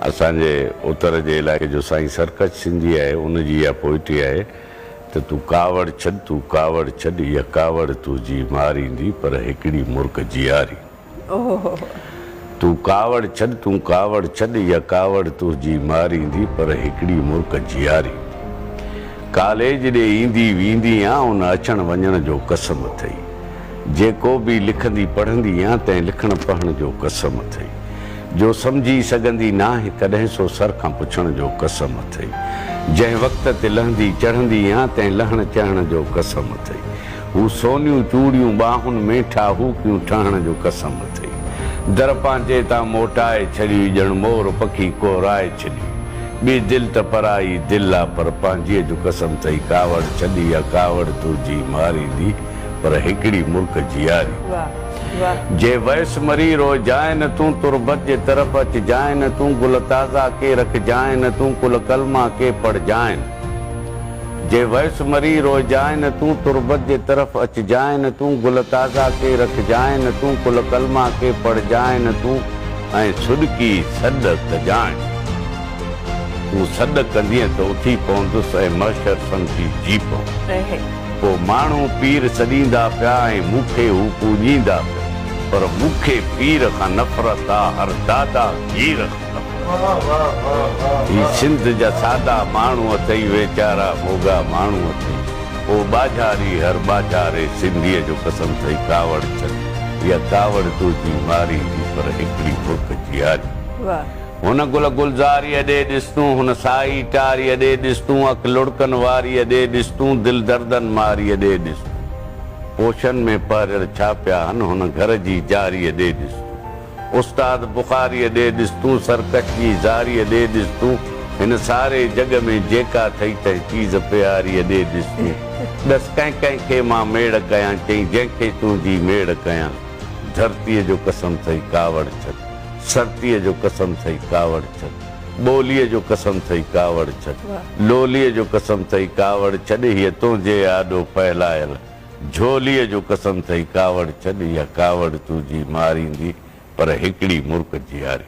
असांजे उत्तर जे इलाइक़े जो साईं सरकच सिंधी आहे, उनजी इहा पोइट्री आहे त तूं कावड़ छॾ, तूं कावड़ छॾ, इहा कावड़ तुंहिंजी मारींदी पर हिकिड़ी मुर्ख जियारी। तूं कावड़ छॾ, तूं कावड़ छॾ, इहा कावड़ तुंहिंजी मारींदी पर हिकिड़ी मुर्ख जियारी। कॉलेज ॾे ईंदी वेंदी आहियां, उन अचण वञण जो कसम अथई। जेको बि लिखंदी पढ़ंदी आहियां, तंहिं लिखण पढ़ण जो कसम अथई। जो सम्झी सघंदी नाहे कॾहिं सो सर खां पुछण जो कसम अथई। जंहिं वक़्त ते लहंदी चढ़ंदी आहियां, तंहिं लहण चढ़ण जो कसम अथई। हू सोनियूं चूड़ियूं ॿाहुनि में ठाहूकियूं ठहण जो कसम अथई। दर पंहिंजे तां मोटाए छॾी, ॼण मोर पखी कोराए छॾी। ॿी दिलि त पराई दिलि आहे, पर पंहिंजीअ जो कसम अथई। कावड़ छॾी, या कावड़ तुंहिंजी मारींदी पर हिकिड़ी मुर्ख जियारी। जे वयस मरी रो जाए न तूं, तुरबत जे तरफ़ अच जाए न तूं। गुल ताज़ा के रख जाए न तूं, कुल कलमा के पढ़ जाए। जे वयस मरी रो जाए न तूं, तुरबत जे तरफ़ अच जाए न तूं। गुल ताज़ा के रख जाए न तूं, कुल कलमा के पढ़ जाए न तूं। ऐं सुडकी सॾ कजाए। तूं सॾ कंदीअ त उथी पवंदुसि ऐं मशर संगी जी पवंदुसि। पोइ माण्हू पीर सॾींदा पिया ऐं मूंखे हू पूॼींदा पिया, पर मूंखे पीर खां नफ़रत आहे, हर दादा हीर खां नफ़रत। ही सिंध जा सादा माण्हू अथई, वेचारा मोगा माण्हू अथई। पोइ बाजारी हर बाजारे सिंधीअ जो कसम अथई। कावड़ छॾ, इहा कावड़ तुंहिंजी मारींदी पर हिकिड़ी मुर्ख जियारी। हुन गुल गुलज़ारीअ ॾे ॾिस तूं, हुन साई टारीअ ॾे ॾिस तूं। अख लुड़कनि वारीअ ॾे ॾिस तूं, दिलि दर्दनि मारीअ ॾे ॾिस। पोशन में पहिरियल छा पिया आहिनि, हुन घर जी जारीअ ॾे ॾिस। उस्ताद बुखारीअ ॾे ॾिस तूं, सरकच जी ज़ारीअ ॾे ॾिस तूं। हिन सारे जग में जेका अथई तंहिं चीज़ प्यारीअ ॾे ॾिस तूं। ॾस कंहिं कंहिंखे मां मेड़ कयां, चई जंहिंखे तुंहिंजी मेड़ कयां। धरतीअ जो कसम अथई कावड़ छॾ, सरतीअ जो कसम अथई कावड़ छॾ। ॿोलीअ जो कसम अथई कावड़ छॾ, लोलीअ जो कसम अथई कावड़ छॾ। हीअ तुंहिंजे आॾो फैलायल झोलीअ जो कसम अथई कावड़ छॾ। इहा कावड़ तुंहिंजी मारींदी पर हिकिड़ी मुर्ख जियारी।